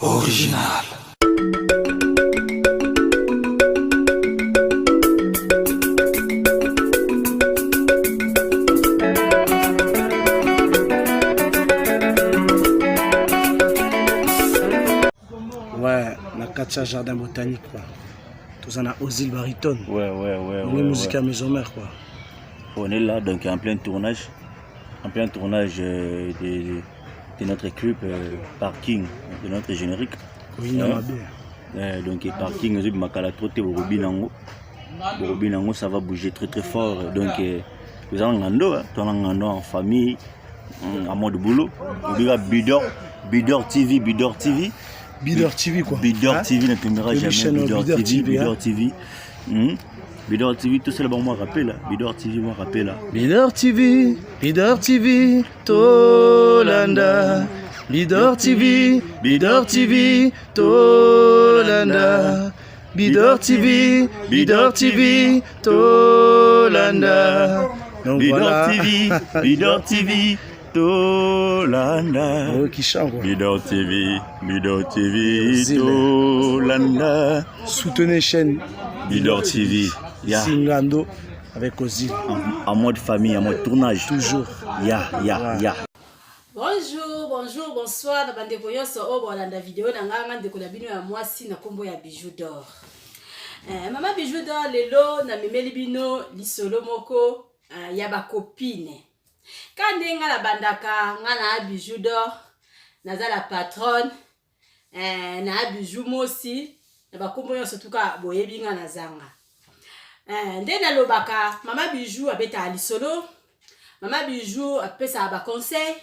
Original. Ouais, na Katia Jardin Botanique quoi. Tout en a Ozil Baritone. Ouais. On est musique à Maison Mère quoi. On est là donc en plein tournage. De notre clip Parking, de notre générique. Oui, donc Parking, ça va bouger très fort. Donc nous allons en famille, en mode boulot. Bidor TV. Bidor TV quoi. Bidor TV ne tombera jamais. Bidor TV. Bidor TV, tout ça là, moi rappelle là. Bidor TV, moi rappelle là. Bidor TV, Tolanda. Bidor TV, Tolanda. Bidor TV, Tolanda. Donc voilà. Bidor TV, Tolanda. Oh, qui chante quoi. Bidor TV, Tolanda. Soutenez chaîne Bidor TV. Singando avec Ozil. En mode famille, en mode tournage. Toujours. Bonjour, bonsoir na bandeko nyonso o bolanda video na nganga ndeko na bino ya mwasi na kombo ya Bijou d'Or. Mama Bijou d'Or lelo na memeli bino lisolo moko ya ba copine. Kande nga la bandaka nga na Bijou d'Or naza la patronne na Bijou mosi na ba kombo nyonso tuka boyebi nga na zanga. Nde na lobaka mama Bijou abeta lisolo, mama Bijou apesa ba conseil.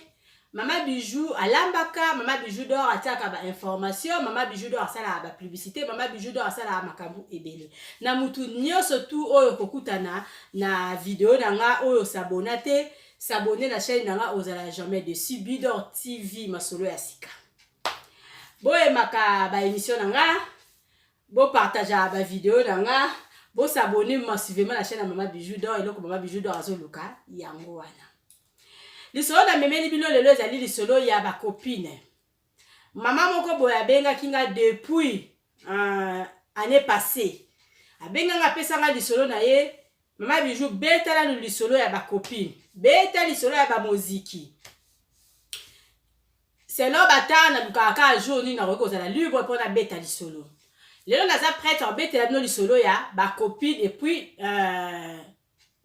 Mama Bijou alambaka, Mama Bijou d'Or ataka ba information, Mama Bijou d'Or asala ba publicité, Mama Bijou d'Or asala makambu ebele. Na mutu nyonso tu oyo kokutana na video nanga oyo s'abonate, s'abonner na chaîne nanga ozala jamais dessus Bidor TV masolo ya sika. Boye maka ba émission nanga, bo partager ba video nanga, bo s'abonner massivement la chaîne na Mama Bijou d'Or eloko Mama Bijou d'Or azoluka yango wana. Lisolo na memeli bino lelo ezali lisolo ya ba copine. Mama moko boya benga kinga depuis année passée. Abenga nga pesa nga lisolo na ye, Mama Bijou betala no lisolo ya ba copine. Beta lisolo ya ba muziki. C'est là batana lukaka jour na roko za la libre pour na beta lisolo. Lelo naza prête en beta no lisolo ya ba copine et puis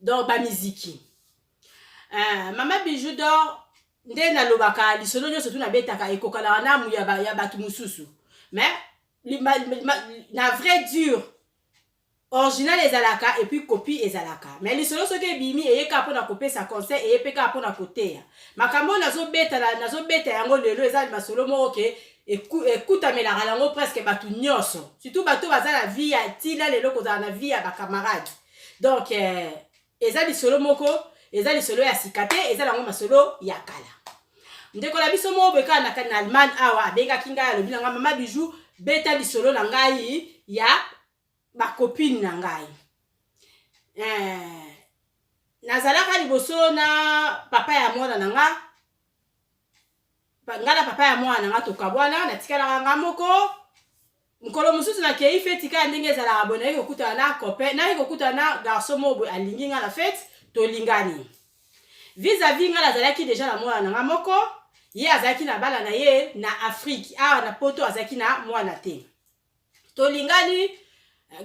dans ba muziki. Mama Bijou d'Or nde na lobaka lisolo nyonso tu na betaka ekokala na mu ya batu mususu mais na vrai dur original ezalaka et puis copie ezalaka mais lisolo soki bimi eyeka po na kopesa conseil eyepeka po na koteya makambo nazo beta yango lelo ezali masolo moko ke ekutamelaka yango presque batu nyonso surtout batu baza na vie ya tila lelo kozala na vie ya bakamarade donc ezali lisolo moko eza lisolo ya sikate eza lango masolo ya kala ndeko la biso mo beka na Allemagne awa abenga kinga ya lobi nga Mama Bijou beta lisolo na ngai ya ba copine na ngai nazalaka liboso na papa ya mwana na nga ngala papa ya mwana nga tokabwana natikala nga moko nkolo mususu na kei feti ka ndenge ezala abona yiko kutana na copain na yiko kutana na garçon mo alingi nga la fête tolingani vis-à-vis nga lazalaki déjà na mwana nga moko ye azalaki na bala na ye na Afrique na poto azalaki na mwana te tolingani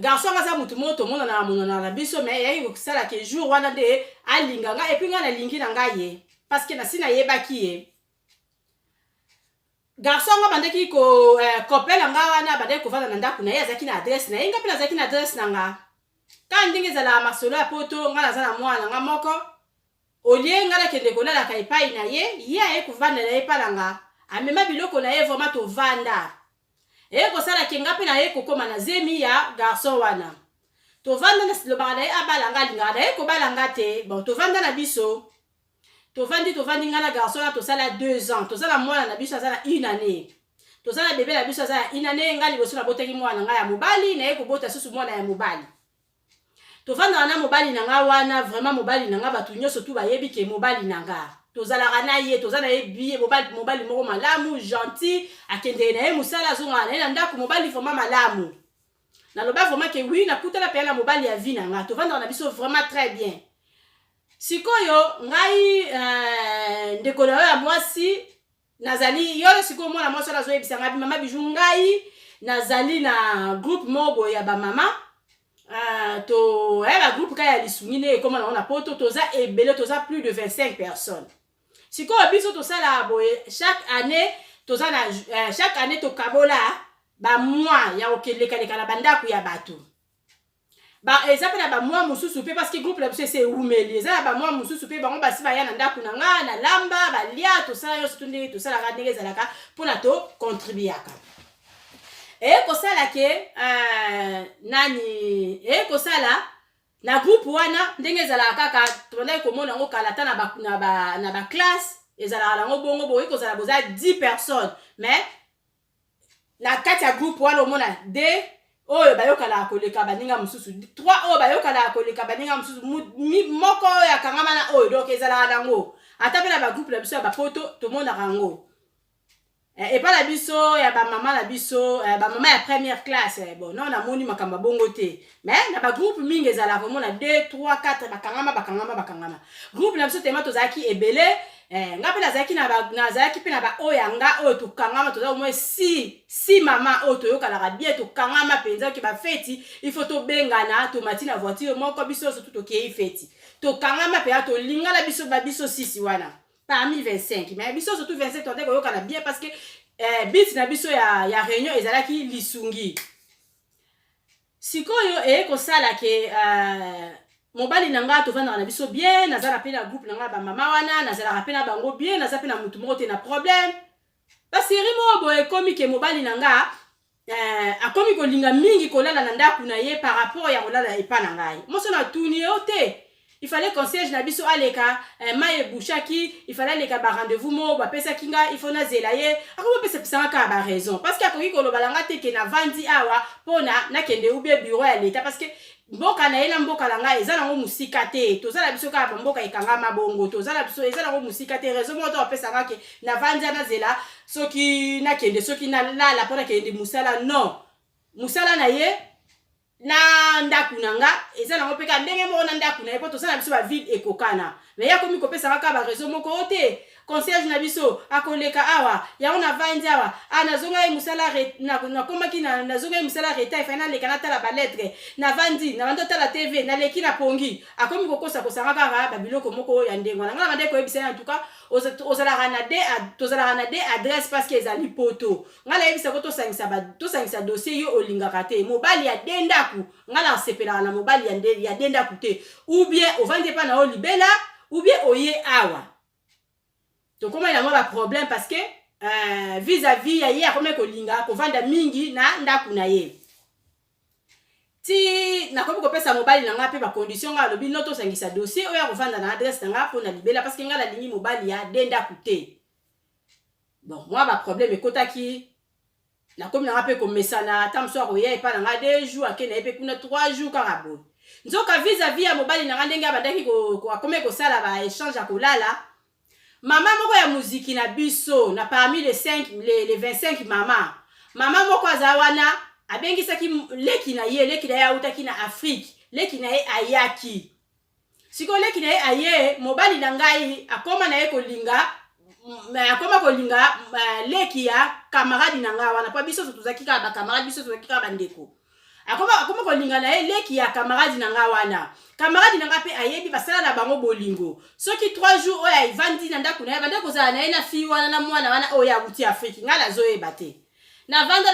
garçon nga za mutu moto mona na mona na biso mais ye kokisala ke jour wana de alinga nga et puis nga na lingi na nga ye parce que na sina yebaki ye garçon nga bandeki ko kopela nga wana bandeki ko vana na ndaku na ye azalaki na adresse na ye nga pe azalaki na adresse na nga ka ndenge ezala masolo ya poto nga naza na mwana nga moko olie nga na kende kolala ka epai na ye aye kovanda na ye pala nga amema biloko na ye vraiment tovanda kosala ke nga pe na ye kokoma na zemi ya garçon wana tovanda na lobaka na ye abala nga alingaka na ye kobala nga te bon tovanda na biso tovandi nga na garçon wana tosala 2 ans tozala mwana na biso azala 1 année tozala bebe na biso azala 1 année nga liboso na botaki mwana nga ya mobali na ye kobota susu mwana ya mobali tovanda na mobali na nga wana vraiment mobali na nga batu nyonso tu bayebi ke mobali na nga tozalaka na ye toza na ye biye mobali moko malamu gentil akende na ye mosala azonga na ye na ndako mobali vraiment malamu naloba vraiment ke oui nakutana mpe na mobali ya vie na nga tovandaka na biso vraiment très bien sikoyo ngai ndeko na yo ya mwasi nazali yo sikoyo mwana mwasi oyo azoyebisa ngai mama biju ngai nazali na groupe moko ya bamama to ba groupe kaya lisungi ne ekoma na poto toza ebele toza plus de 25 personnes sikoyo biso tosala boye chaque année tokabola ba mois ya okeleka na bandako ya bato eza mpe na bamwa mosusu mpe parce que groupe na biso ese eumeli eza na bamwa mosusu mpe bango basi baya na ndako na nga na lamba balia tosala nyonso tu ndenge tosalaka ndenge ezalaka mpona tocontribuaka ekosala ke ekosala na groupe wana ndenge ezalaka kaka tobandaki komona yango kala ata na baklasse ezalaka nango bongo boye ekozala boza 10 personnes mais na kati ya groupe wana omona de oyo bayokalaka koleka baninga mosusu 3 oyo bayokalaka koleka baninga mosusu moko oyo akangama na oyo donc ezalaka nango ata mpe na bagroupe na biso ya bapoto tomonaka yango epa na biso ya bamama na biso bamama ya première classe bon non namoni makambo bongo te mais na bagroupe mingi ezalaka omona 2 3 4 bakangama groupe na biso tema tozalaki ebele nga mpe nazalaki mpe na baoyo ya nga oyo tokangama toza omoi si mama oyo toyokalaka bien tokangama mpenza oke bafeti ifo tobengana tomati na voiture moko biso oso tokei feti tokangama mpenza tolingana biso sisi wana parmi 25 mais biso surtout 25 tondeko oyokana bien parce que bit na biso ya réunion ezalaki lisungi sikoyo ekosala ke mobali na nga tovandaka na biso bien nazala mpe na groupe na nga bamama wana nazalaka mpe na bango bien naza mpe na mutu moko te na problème baseri moko boye ekomi ke mobali na nga akomi kolinga mingi kolala na ndako na ye par rapport ya kolala epa na ngai moso natuni yo te il fallait concierge na biso aleka maye bushaki il fallait aleka ba rendez-vous mo bapesaki nga il faut nazela ye akoma pesa ka ba raison parce que akoki kolobala nga te ke na vandi awa pona nakende ubie bureau ya leta parce que mboka na ye na mboka na ngai eza nango musika te tozala biso kaka mboka ekangama bongo tozala biso eza nango musika te raison moko topesanga ke na vandi nazela soki nakende soki nalala mpo nakende musala non musala na ye na ndaku na nga eza nango mpe ka ndenge moko na ndaku na ye mpo tosala biso bavide ekokana me ya komi kopesanga ka bareseau moko te concierge na biso akoleka awa yango na vandi awa nazonga ye musala nakomaki nazonga ye musala reta efai naleka natala baletre na vandi otala tv naleki na pongi akomi kokosa kosanga kaka babiloko moko ya ndenge wana nga na bande koyebisa ye en tout cas tozalaka na de adresse parce que ezali poto nga nayebisa ko tosangisa dossier yo olingaka te mobali ya de ndaku nga na sepelaka na mobali ya de ndaku te ou bien ovandi epa na yo libela ou bien oye awa tokoma ina mwa baproblème parce que vis-à-vis ya ye akomi kolinga kovanda mingi na ndaku na ye ti nakomi kopesa mobali na nga mpe bacondition nga alobi no tosangisa dossier oyo akovanda na adresse na nga mpo na libela parce que nga nalingi mobali ya de ndaku te bon mwa baproblème ekotaki nakomi na nga mpe komesana ata mosu akoya epa na nga 2 jours ake na ye mpe kuna 3 jours kaka boye nzoka vis-à-vis ya mobali na nga ndenge abandaki akomi kosala baéchange ya kolala mama moko ya muziki na biso na parmi les 25 mama moko aza wana abengisaki leki na ye autaki na Afrique leki na ye ayaki siko leki na ye aye mobali na ngai akoma na ye kolinga leki ya camarade na nga wana pa biso tozaki kaka bakamarade biso tozaki kaka bandeko akoma kolinga na ye leki ya camarade na nga wana camarade na nga mpe ayebi basala na bango bolingo soki 3 jours oyo ayivandi na ndako na ye bande kozala na ye na fille wana na mwana wana oyo awuti Afrique nga nazoyeba te navanda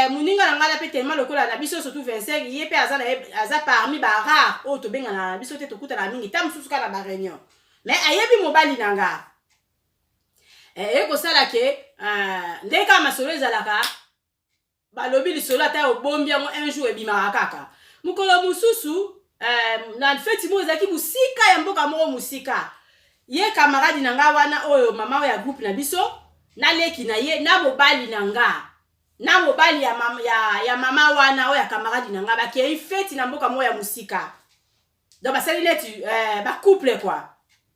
moninga na nga mpe tellement lokola na biso surtout 25 ye mpe aza parmi barare oyo tobengana na biso te tokutana mingi ta mosusu kaka na baréunion mais ayebi mobali na nga ekosala ke ndenge kaka masolo ezalaka balobi lisolo ata obombi yango un jour ebimaka kaka mokolo mosusu na feti mo ezalaki musika ya mboka moko musika ye camarade na nga wana oyo mama oyo ya groupe na biso naleki na ye na mobali na nga na mobali ya mama wana oyo ya camarade na nga bakei feti na mboka moko ya musika donc basali neti bacouple quoi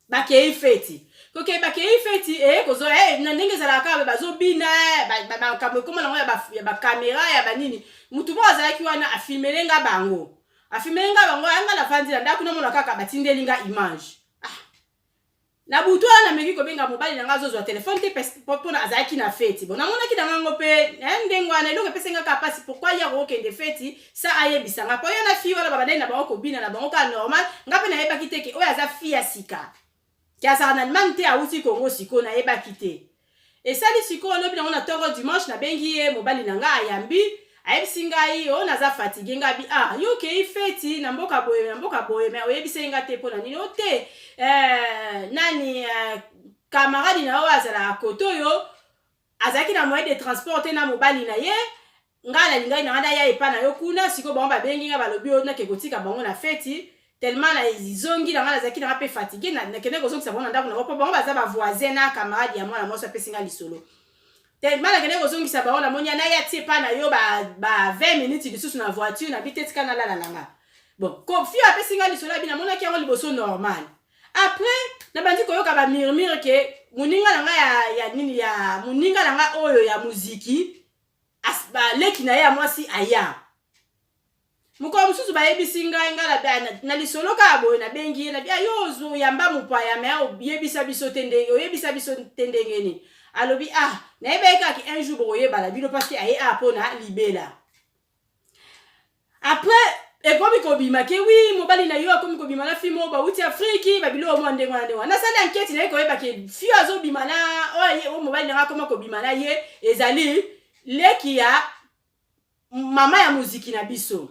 bakei feti koke bakei feti kozo na ndenge ezalaka bazobina makambo ekoma nango ya bakamera ya banini mutu moko azalaki wana afilmelenga bango anga na fandi na ndako namona kaka batindelinga image na butu wana nameki kobenga mobali nanga azozwa telefone te mpona azalaki na feti bon namonaki na ngango mpe ndenge wana eloko epesengaka pasi pourkui ya kokende feti sa ayebisanga mpo yo na fille wana babadali na bango kobina na bango kaka normal nga mpe nayebaki te ke oyo aza fille ya sika ke azala na demande te awuti kongo sikoyo nayebaki te esali sikoyo olobi nango na ntongo dimanche nabengi ye mobali na nga ayambi ayebisi ngai o naza fatigue ngabi yo okei feti na mboka boye me oyebisi nga te mpo na nini o te nani camarade na oyo azalaka kote oyo azalaki na moyen de transport te na mobali na ye ngai nalingai na nga naya epa na yo kuna sikoyo bango babengi nga balobi oyo nake kotika bango na feti tellement na izongi na nga nazalaki na nga mpe fatigue nakende kozongisa bango na ndako na bango mpo bango baza bavoisin na camarade ya mwana mwasi apesi nga lisolo tellement nakende kozongisa bango namoni na ya tie pa na yo ba 20 minutes lisusu na voiture na bite tika na lala nanga bon fio apesi nga lisolo abi namonaki yango liboso normal après na bandi koyoka ba murmure ke muninga nanga ya nini ya muninga nanga oyo ya muziki leki na ye ya mwasi aya mukolo mususu bayebisi ngai na lisolo kaka boye nabengi ye nabi yo ozoyamba mopaya me oyebisa biso te ndenge nini alobi nayebaki kaka un jour bokoyebala bino parce que aye mpona libela après ekomi kobima ke wi mobali na yo akomi kobima na fille moko bauti afriki babilo omwa ndenge wana ndenge wana nasali ankete naye koyeba ke fille azobima na oyo mobali nanga akoma kobima na ye ezali leki ya mama ya muziki na biso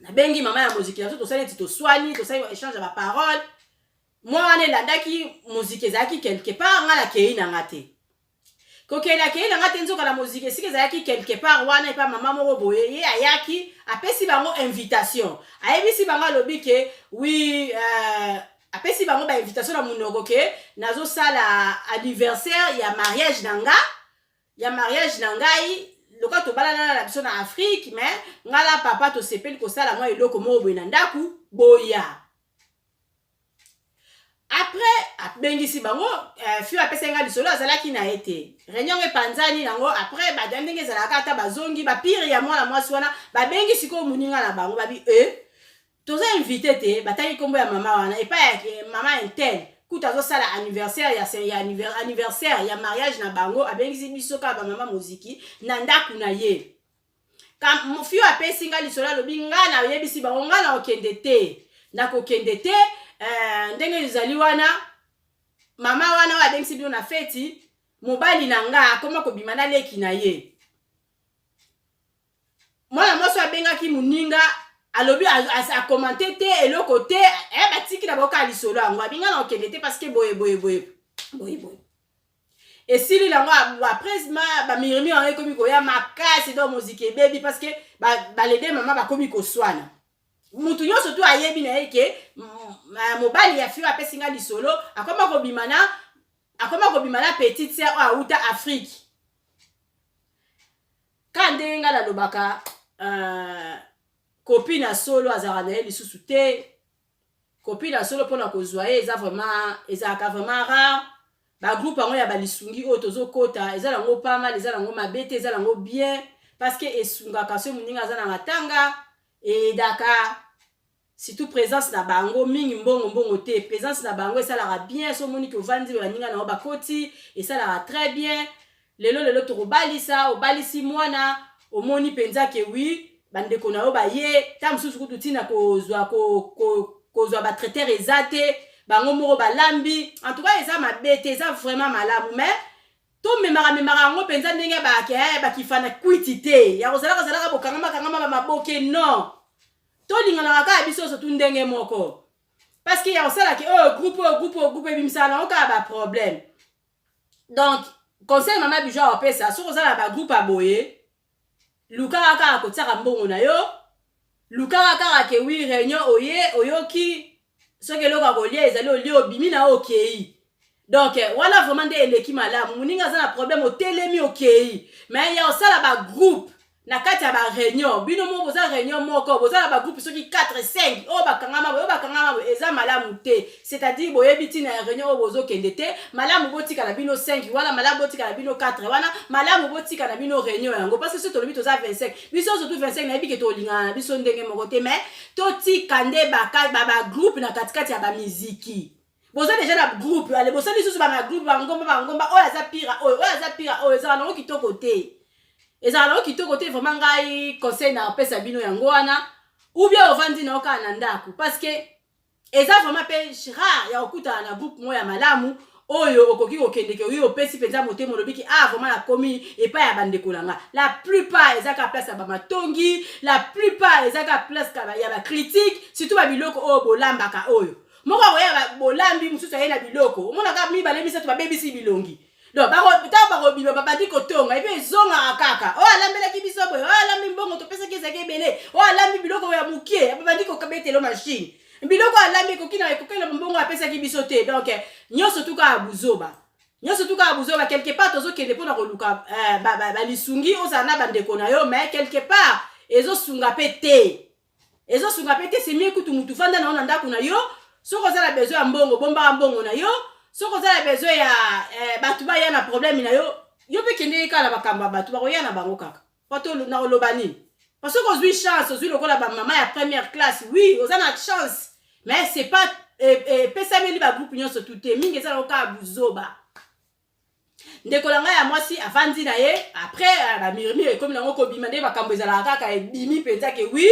nabengi mama ya muziki na biso tosali neti toswani tosali échange ya baparole mwa wana elandaki muziki ezalaki quelque part nga nakei nanga te kokela kei nanga te nzoka na muziki esika ezalaki quelque part wana epa mama moko boye ye ayaki apesi bango invitation ayebisi bango alobi ke wi apesi bango bainvitation na monoko ke nazosala anniversaire ya mariage na ngai loka tobalana na biso na Afrique mais ngala papa tosepeli kosala mwa eloko moko boye na ndaku boya après abengisi bango fio apesa nga lisolo azalaki na ete réunion epanzani nango après badandenge ezalaka ata bazongi bapire ya mwana mwasi wana babengi sikoyo moninga na bango babi toza invité te batangi kombo ya mama wana epa ya mama interne kuta azosala anniversaire anniversaire ya mariage na bango abengisi biso kaka bamama muziki na ndaku na ye fio apesi nga lisolo alobi nga na oyebisi bango nga na okende te nakokende te ndenge ezali wana mama wana oyo abengisi bino na feti mobali na nga akoma kobima na leki na ye mwana mwasi abengaki moninga alobi akomante te eloko te batiki na boka lisolo yango abinga na okende te parce que boye esili nango après bamirimi yango ekomi koya makasi do muziki ebebi parce que balede mama bakomi koswana mutu nyonso tu ayebi na ye ke mobali ya fio apesi nga lisolo akoma kobima na petite sœur oyo auta Afrique ka ndenge nga nalobaka copine na solo azalaka na ye lisusu te copine na solo mpona kozwa ye ezalaka vraiment rare bagroupe yango ya balisungi oyo tozokota eza nango pas mal eza nango mabe te eza nango bien parce que esungaka so moninga aza na matanga edaka surtout présence na bango mingi mbongo te présence na bango esalaka bien so moni ke ovandi baninga nango bakoti esalaka très bien lelo tokobalisa obalisi mwana omoni mpenza ke wi bandeko na yo baye ta mosusu kutu ntina kozwa batraiteur eza te bango moko balambi en tout cas eza mabe te eza vraiment malamu mais tomemaka yango mpenza ndenge bakifana kwiti te ya kozalaka bokangama bamaboke non tolinganaka kaka biso oso tu ndenge moko parce que ya kosalaki groupe ebimisaka nango kaka baproblème donc conseil mama Bijou apesa soki ozala bagroupe aboye lukaka kaka kotiaka mbongo na yo lukaka kaka ke wi réunion oyoki soki eloko akolia ezali olia obimi na yo okei donc wana vraiment nde eleki malamu moninga aza na problème otelemi okei mais ya kosala bagroupe na kati ya ba réunion bino mo boza réunion moko boza na ba groupe soki 4 5 o bakangama eza malamu te, c'est-à-dire boyebi tina ya réunion o bozo kende te malamu botika na bino 5 wala malamu botika na bino 4 wana malamu botika na bino réunion yango parce que ce tolobi toza 25 biso surtout 25 na yebi ke to lingana na biso ndenge moko te mais totika nde ba groupe na katikati ya ba miziki boza déjà na groupe ale boza lisusu ba groupe bangomba oyo aza pira oyo eza na kitoko te. Ezala kitoko te vraiment ngai conseil na pesa bino yango wana ou bien ovandi na oka na ndaku parce que eza vraiment pe rare ya okuta na groupe moya malamu oyo okoki okende ke oyo pesi penza motemo lobiki vraiment la komi et pas ya bandeko langa la plupart ezaka place ya ba matongi la plupart ezaka place ya ba critique surtout ba biloko oyo bolambaka oyo moko ya bolambi mususu ya na biloko omona ka mi balemisa to ba baby bilongi. Donc, babadi kotonga, et puis zonga kaka. Oh, alambela kibiso boy. Oh, alambi mbongo to pesa kisa kebele. Oh, alambi biloko ya mukie. Babadi ko kabete lo machine. Biloko alambi ko kina ko kela mbongo a pesa kibiso te. Donc, nyoso tuka abuzoba. Nyoso tuka abuzoba quelque part tozo kende pona koluka ba lisungi osana bandeko na yo, mais quelque part ezo sunga pete. Ezo sunga pete c'est mieux que tu mutu fanda na onda kuna yo. Soko za la besoin ya mbongo, bomba mbongo na yo. Si vous avez besoin de batuba ya na problème na yo pe kende kala bakamba batuba ko ya na bango kaka pato na olobani parce que vous chance vous lokola ba maman ya première classe oui vous avez chance mais c'est pas pesa meli ba groupe nyonso tuté mingi za loka buzoba ndeko langa ya mwasi avandi na ye après ba mirimi comme nango ko bimande bakambo ezala kaka e bimi penza ke oui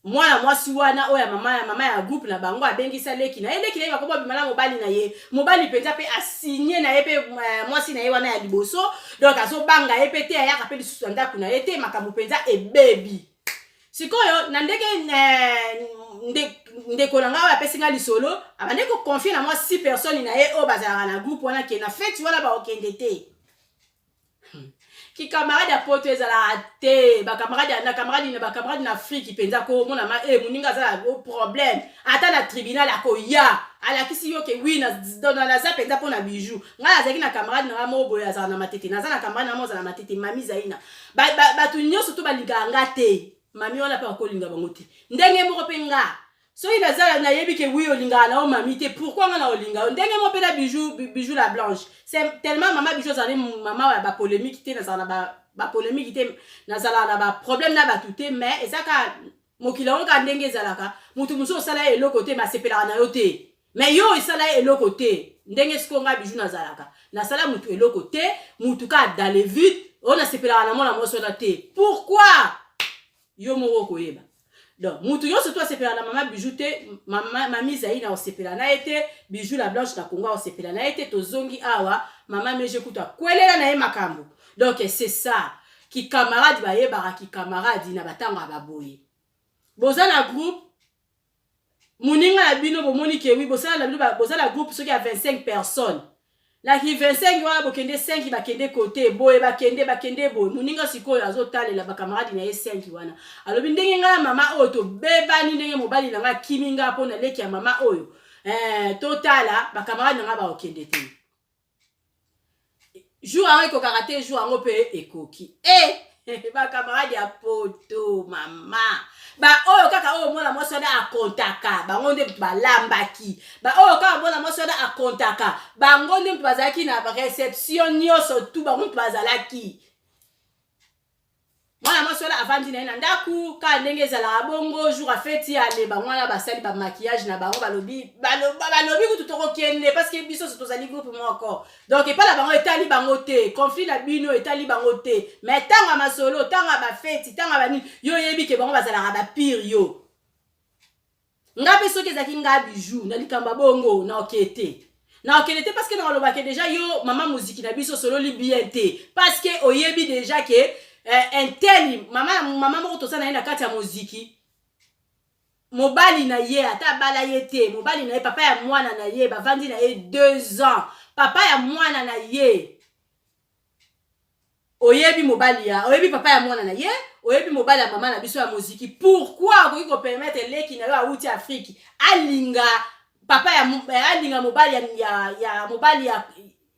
mwana mwasi wana oya mama ya groupe na bango abengisa leki na leki na bakoba bimala mobali na ye mobali penza pe asigné na ye pe mwasi na ye wana ya liboso donc azo banga ye pe te ya ka pe lisusu ndaku na ye te makambo penza e baby sikoyo na ndeke ndeko na ngawa pesinga lisolo abande ko confier na moi 6 personnes na ye o bazala na groupe wana ke na fête wana ba okende te ki camarade ya poto ezala te ba camarade na Afrique penza ko mona ma muninga za problème ata na tribunal akoya ala kisi yo ke oui na za penza pona bijou ngala zaki na camarade na mo boya za na matete na za na camarade na mo za na matete mami zaina ba tu nyoso to balinga ngate mami ona pa ko linga bango te ndenge moko penga so il a na yebi ke oui olinga na o mami te pourquoi ngana olinga ndenge mo pela bijou la blanche c'est tellement maman bijou zali maman ba polémique te na za na ba polémique te na za na ba problème na ba tuté mais ezaka mokila on ka ndenge zalaka mutu muso sala eloko te ma sepela na yo te mais yo isala eloko te ndenge sikonga bijou na zalaka na sala mutu eloko te mutu ka dans les vite on a sepela na mona moso na te pourquoi yo moko koyeba. Donc, mutu yo surtout sepela na mama bijou te mami zaina o sepela na ete bijou la blanche na Congo o sepela na ete tozongi awa mama meje kuta kwelela na ye makambo. Donc c'est ça ki camarade ba yebara ki camarade na batanga baboye boza na groupe muninga na bino bomoni ke oui boza na groupe soki ya 25 personnes la ki 25 wala bokende 5 bakende côté boye bakende boye muninga sikoyo azotalela ba camarade na ye 5 wana alobi ndenge ngala mama oyo to bebani ndenge mobali nanga kiminga pona leki ya mama oyo totala ba camarade nanga ba okende te jour ango kokaraté jour ango pe ekoki ba camarade ya poto mama ba oyo kaka oyo mwana mosoda akontaka bango nde balambaki ba oyo kaka mwana mosoda akontaka bango nde bazalaki na reception nyonso tu bango bazalaki mwana mosoda avandi na ndaku ka ndenge ezalaka bongo jour a fête ale bango wana basali ba maquillage na bango balobi kutu tokokende parce que biso so tozali groupe moko donc epa la bango etali bango te conflit na bino etali bango te mais tanga masolo tanga ba fête tanga bani yo yebi ke bango bazalaka ba pire yo ngape soki ezaki nga bijou na likamba bongo na okete parce que na olobake déjà yo mama musique na biso solo li bien te parce que oyebi déjà que un tel maman moko tosana na kati ya muziki mobali na ye ata bala ye te mobali na ye papa ya mwana na ye bavandi na ye 2 ans papa ya mwana na ye oyebi mobali ya oyebi papa ya mwana na ye oyebi mobali ya mama na biso ya muziki pourquoi okoki ko permettre leki na yo auti Afrique alinga papa ya alinga mobali ya mobali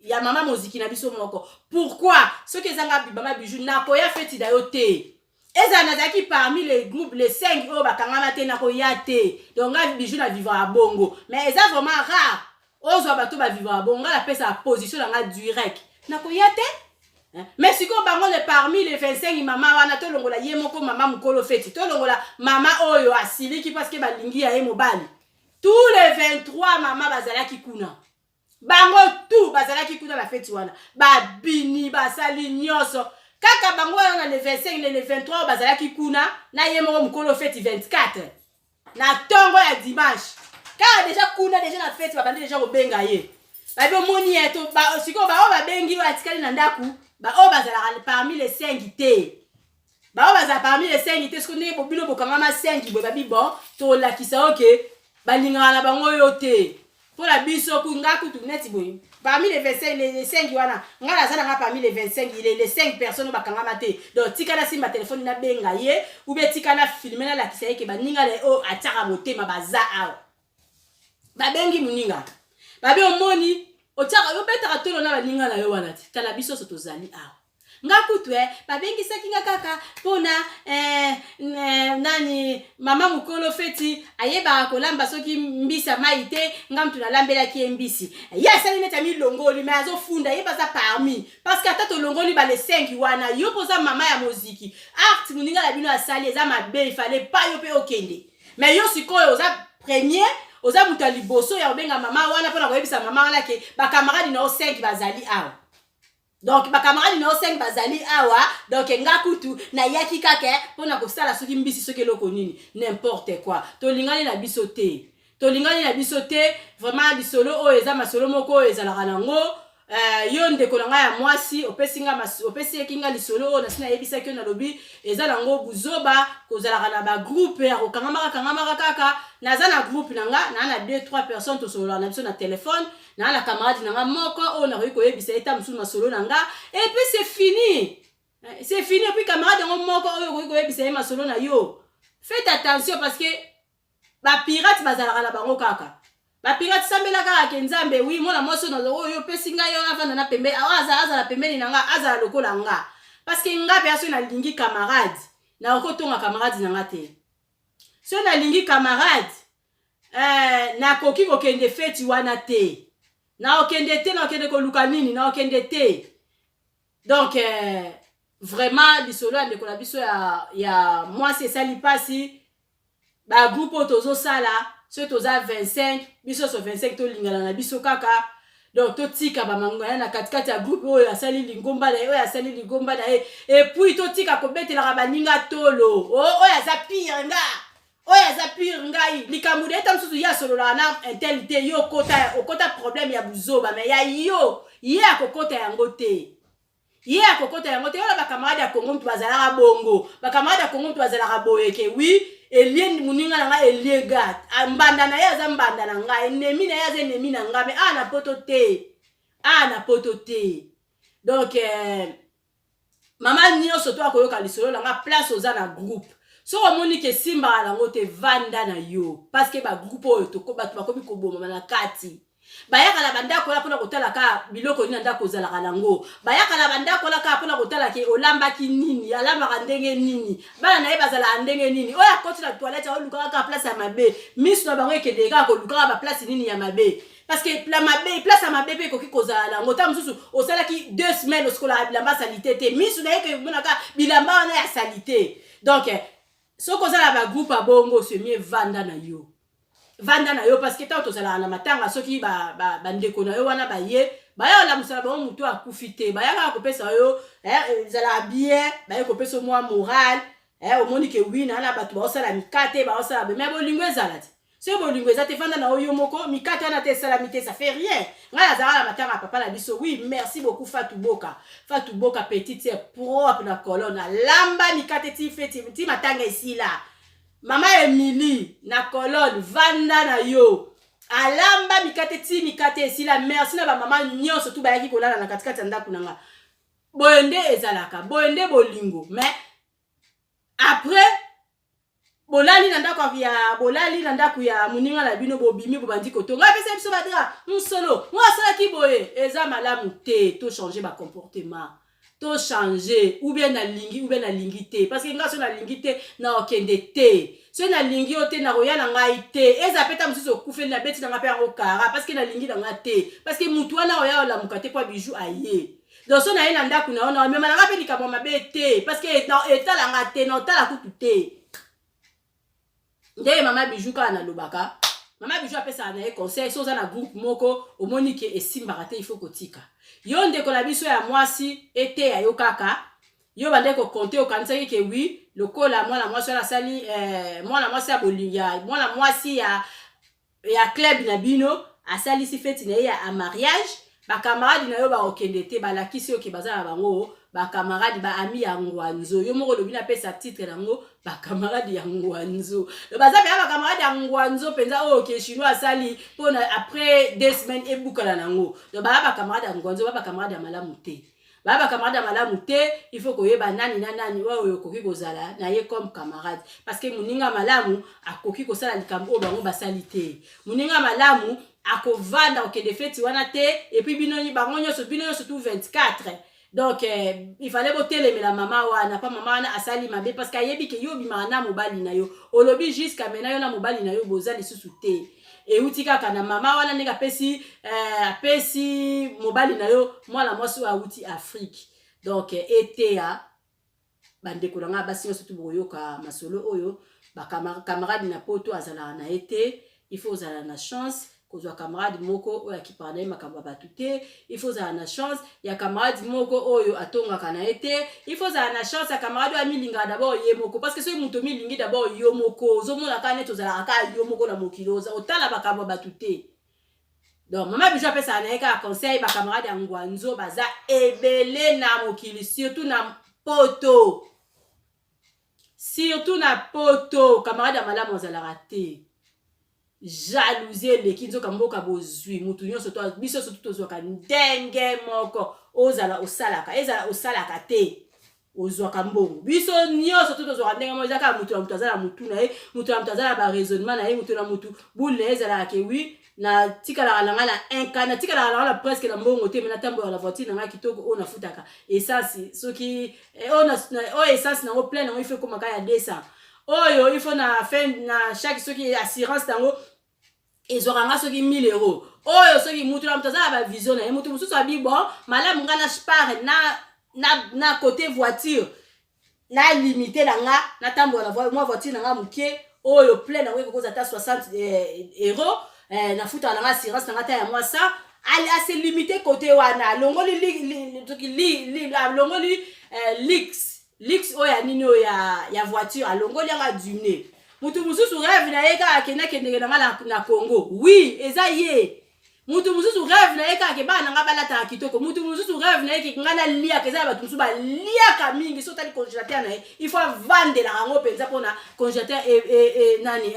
ya mama moziki na biso moko. Pourquoi? Ce que zanga mama bijou na koya feti da yo te. Eza nazaki parmi les groupes les 5 o bakanga te na koya te. Donc nga bijou na vivre à bongo. Mais eza vraiment rare. Ozo bato ba vivre à bongo la pesa sa position nga direct. Na koya te. Mais si ko bango le parmi les 25 mama wana to longola ye moko mama mukolo feti. To longola mama oyo asiliki parce que balingi ya ye mobali. Tous les 23 mama bazalaki kuna. Bango tout bazalaki kuna la feti wana. Ba bini basali nyoso. Kaka bango wana le 25 le 23 bazalaki kuna na ye moko mukolo feti 24. Na tongo ya dimanche. Kaka déjà kuna déjà na feti babandi déjà kobenga ye. Ba be moni eto ba siko ba o ba bengi wa tikali na ndaku. Ba o bazalaka parmi les 5 te. Ba o bazala parmi les 5 te, ce qu'on est bobilo bokanga ma 5 bo babi bon to la kisa ok. Balingana na bango yo te. Pour la biso ku ngaku tu neti boy. Parmi les 25 les 5 wana, ngala zana nga parmi les 25 les 5 personnes bakanga mate. Donc tikana simba téléphone na benga ye ou be tikana filmer na la kisa yeke baninga le o ataka motema baza aw. Ba bengi muninga. Ba be omoni otaka yo betaka tolo na baninga na yo wana ti. Tala biso so tozali aw. Ngakutwe babengi sakinga kaka pona nani mama mukolo feti ayeba kolamba soki mbisa maite ngamtu na lambela ki mbisi ya sali neta mi longoli mais azo funda yeba za parmi parce que atato longoli ba les 5 wana yo poza mama ya muziki art muninga la bino asali eza mabe il fallait pas yo pe okende mais yo sikoyo oza premier oza mutali boso ya obenga mama wana pona koyebisa mama wana ke ba camarade na 5 bazali awa. Donc ba camarade no 5 bazali awa donc ngakutu na yaki kake pona ko sala soki mbisi soki loko nini n'importe quoi to lingani na biso te vraiment bisolo o eza masolo moko ezala nango yo ndeko na nga ya mwasi opesi kinga lisolo o nasina yebisa ke na lobi eza nango buzoba kozala na ba groupe ya kokanga kaka naza na groupe nanga na 2-3 personnes to solo na biso na téléphone na la camarade nanga moko o na ko yebisa eta musu na solo nanga et puis c'est fini puis camarade ngo moko o ko yebisa ma solo na yo. Faites attention parce que ba pirate bazala na bango kaka. Ba pirate sambela kaka kenzambe oui mona moso na yo pesinga yo avanda na pembe aza la pembeni nanga aza lokola nga parce que nga pe aso na lingi camarade na okotonga camarade nanga te. So na lingi camarade na koki kokende feti wana te. Na okende te na okende ko luka nini na okende te. Donc vraiment bisolo ndeko la biso ya moi c'est ça li pasi ba groupe tozo sala so toza 25 biso so 25 to lingala na biso kaka. Donc to tika ba mangwana na katikati ya groupe oyo asali lingomba na oyo asali lingomba na et puis to tika ko betela ba ninga tolo oyo za pire nga oya za pire ngai likamude eta msusu ya solo na intelite yo okota problème ya buzoba mais ya yo ye akokota yango te ola ba camarade ya Congo mtu bazala bongo ba camarade ya Congo mtu bazala boyeke oui elien muninga nga eliegat mbanda na ya za mbanda na nga enemi na ya za enemi na nga mais ana poto te donc mama nyoso to akoyoka lisolo na nga place oza na groupe. So omoni ke simba lango te vanda na yo parce que ba groupe oyo to ko batu bakomi ko boma na kati bayaka la banda ko la pona kotala ka biloko ni ndako zala kalango bayaka la banda ko la ka pona kotala ke olamba ki nini alamba ndenge nini bana na yeba zala ndenge nini oya koti la toilette o luka ka place ya mabe misu na bango ekende ka ko luka ba place nini ya mabe parce que la mabe place ya mabe pe ko ki kozala ngota mususu osala ki 2 semaines oskola bilamba salité te misu na yeke mona ka bilamba na ya salité. Donc so kozala ba groupe a bongo se mie vanda na yo parce que tant tozala na matanga soki ba ndeko na yo wana ba ye ba ya la musala ba mutu akufite ba ya ka kopesa yo zala bien ba ye kopesa moi moral omoni ke wina na batu ba osala mikate ba osala mais bolingo ezala ti so bolingo ezate vanda na yo moko mikate na te salamité ça fait rien ngala zala la matanga papa la biso oui merci beaucoup Fatou Boka petite c'est propre na colonne lamba mikate ti feti ti matanga ici là mama Emily na colonne vanda na yo alamba mikate ici là merci na ba mama nyonso tout ba yaki kolala na katikati ndaku nanga boyende ezalaka boyende bolingo mais après bolali na ndako ya bolali na ndako ya muninga la bino bobimi bobandi kotonga pesa biso badira solo moi sala ki boye eza malamu te to changer ba comportement to changer ou bien na lingi te parce que nga so na lingi te na okende te so na lingi ote na roya na ngai te eza peta msusu okufeli na beti na nga pe yango kara parce que na lingi na nga te parce que mutu wana oya ola mukate kwa bijou aye donc so na ye na ndako na ona mema na nga pe likambo mabe te parce que etala nga te na otala kutu te ndeye mama bijou ka na lobaka mama bijou apesa na ye conseil so za na groupe moko omoni ke esimbaka te il faut kotika yo ndeko na biso ya mwasi ete ya yo kaka yo bande ko compter okanisaki ke oui lokola mwana mwasi ala sali mwana mwasi ya bolinga mwana mwasi ya club na bino asali si fete na ye ya mariage ba camarade na yo ba okende te ba lakisi yo ke bazala bango ba camarade ba ami ya ngwanzo yo moko lobi na pesa titre nango ba camarade ya ngwanzo le bazabe ba camarade ya ngwanzo penza o ke chinois sali pona après 2 semaines ebukala nango le ba camarade ya ngwanzo ba camarade ya malamu te ba camarade ya malamu te il faut koyeba nani na nani oyo koki kozala na ye comme camarade parce que muninga malamu akoki kosala likambo o bango basali te muninga malamu akovanda okende feti wana te et puis bino nyonso tout 24 donc il fallait botelemela la maman wana pas maman wana asali mabe parce que ayebi ke yo bima na mobali na yo olobi jusqu'à maintenant yo na mobali na yo bozali susu te et utika kana maman wana nega pesi mobali na yo mwana mwasi wa uti Afrique donc etea bande kolanga basi surtout boyoka masolo oyo ba camarade na poto azala na été il faut azala na chance kozwa camarade moko oyo akipana makambo batu te il faut za na chance ya camarade moko oyo atonga kana ete il faut za na chance ya camarade wa milinga d'abord ye moko parce que so muto milingi d'abord yo moko zo mona kana to za ka yo moko na mokiloza otala makambo batu te donc mama bijou pesa na eka conseil ba camarade ngwanzo baza ebele na mokili surtout na poto camarade malamu za la rater jalousie leki nzoka mboka bozwi mutu nyonso to biso so tozwaka ndenge moko ozala osalaka te ozwaka mbongo biso nyonso tozwaka ndenge moko ezaka mutu na mutu azala mutu na ye mutu na mutu azala ba raisonnement na ye mutu na mutu boule na ye ezalaka ke oui na tikalaka na nga na inka na tikalaka na nga na presque na mbongo te me na tambo ya la voiture na nga kitoko oyo nafutaka essence soki oyo essence nango plein nango ife komaka ya 200 oyo il faut na fin na chaque soki assurance nango ezoranga soki 1000 euros oyo soki mutu na mutu azala ba vision na ye mutu mususu abi bon malamu nga na spare na côté voiture na limité na nga na tambo la voiture na nga muke oyo plein nango ekokoza ta 60 euros na futa na nga assurance na nga ta ya moi ça ali assez limité côté wana longoli lix oya nini ya voiture alongoli anga dune mutu mususu rêve na yeka akena kendenge na Congo oui eza ye mutu mususu rêve na yeka ke bana nga balata kitoko mutu mususu rêve na yeka ngana lia ke za batu mususu ba lia ka mingi so tali congélateur na ye il faut vendre la rango penza pona congélateur nani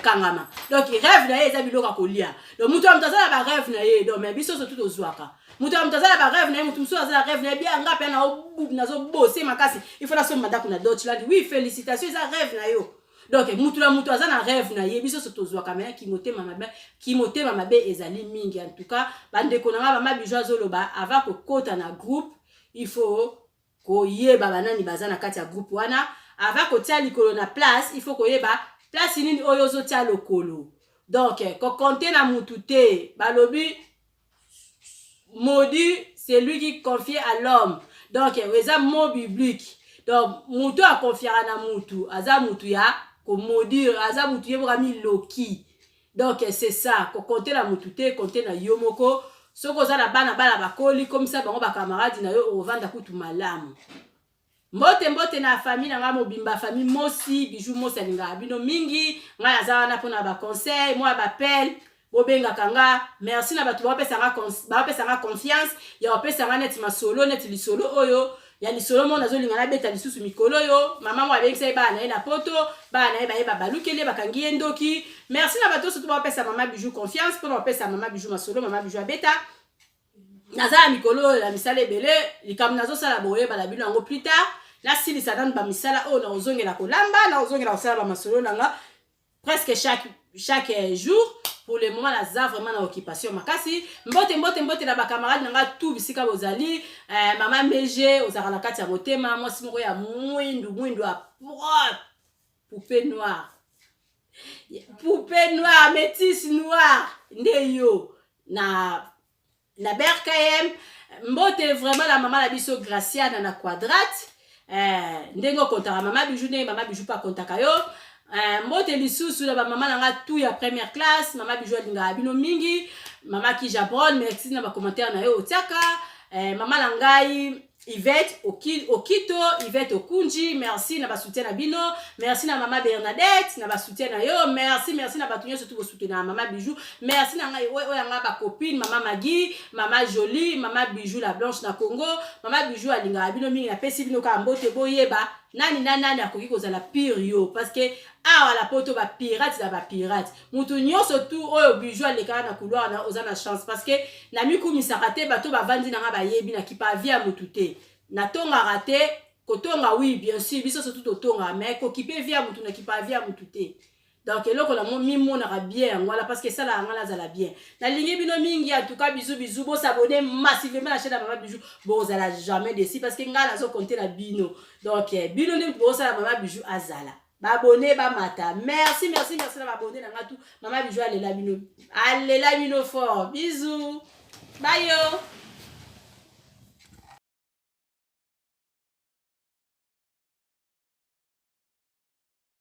kangama donc rêve na ye eza biloka kolia donc mutu amtazala ba rêve na ye donc mais biso so tout ozwaka mutu amtazala ba rêve na ye mutu mususu azala rêve na ye bien nga pe na nazo bosser makasi il faut la somme mandako na Deutschland oui félicitations eza rêve na yo donc mutu la mutu azala rêve na ye biso so tozwaka mais ki motema mabe ezali mingi en tout cas bande konanga mama bijou azoloba avant ko kota na groupe il faut ko yeba banani bazana kati ya groupe wana avant ko tia likolo na place il faut ko yeba place nini oyo zo tia lokolo donc ko compter na mutu te balobi maudit c'est lui qui confie à l'homme donc eza mot biblique donc mutu a confiera na mutu aza mutu ya ko maudire aza mutu yeboka miloki donc c'est ça ko compter na mutu te compter na yomoko soko za na bana bakoli comme ça bango ba camarade na yo ovanda kutu malamu mbote na famille na nga mobimba famille mosi bijou mosi alinga bino mingi nga aza na pona ba conseil moi ba appel bobenga kanga merci na batu ba pesa nga confiance ya ba pesa nga net masolo net lisolo oyo ya lisolo mo nazolinga na beta lisusu mikolo yo mama mo abengisa ba na ina poto ba na ba balukele bakangi endoki merci na batu surtout ba pesa mama bijou confiance pour ba pesa mama bijou masolo mama bijou abeta nazala mikolo la misale bele likam nazo sala boye bala bino ngo plus tard na silisa nanu bamisala oyo na ozongela kolamba na ozongela kosala bamasolo nanga presque chaque jour. Pour le moment naza vraiment na occupation makasi. Mbote na bakamarade nanga tout bisika bozali. Mama Meje ozaka na kati ya motema mwasi moko ya mwindu a propre. Poupée noire, métisse noire, ndeyo na BRKM. Mbote vraiment la maman la biso Graciana na quadrate. Ndengo kontaka mama Bijou ne mama Bijou pa kontaka yo. Mbote lisusu la mama nanga tout ya première classe, mama Bijou alinga bino mingi, mama ki Jabron, merci na ba commentaire na yo otiaka. Mama nangai Yvette Okito, Yvette Okunji, merci na ba soutien na bino, merci na mama Bernadette, na ba soutien na yo, merci na batunyo surtout bo soutien na mama Bijou, merci na ngai oya nga ba copine, mama Magui, mama Jolie, mama Bijou la Blanche na Congo, mama Bijou alinga bino mingi na pesi bino ka mbote boyeba, nani akoki kozala pire yo, parce que awa la poto ba pirate da ba pirate, mutu nyonso tout oyo Bijou aleka na couloir na ozana chance, parce que na miku misakate bato ba vandi na nga ba yebi na kipa via mutu te. Na tonga raté, kotonga oui bien sûr, biso surtout totonga, mais kokipe via mutu na kipa via mutu te. Donc eloko na mi monaka bien, voilà, parce que ça la ngala za la bien. Na lingi bino mingi en tout cas bisous bo s'abonner massivement à la chaîne de Mama Bijou, bo za la jamais déci parce que ngala zo compter la bino. Donc bino ni bo sa la Mama Bijou azala. Ba abonner ba mata. Merci na ba abonner na ngatu. Mama Bijou alela bino fort. Bisous. Bye yo.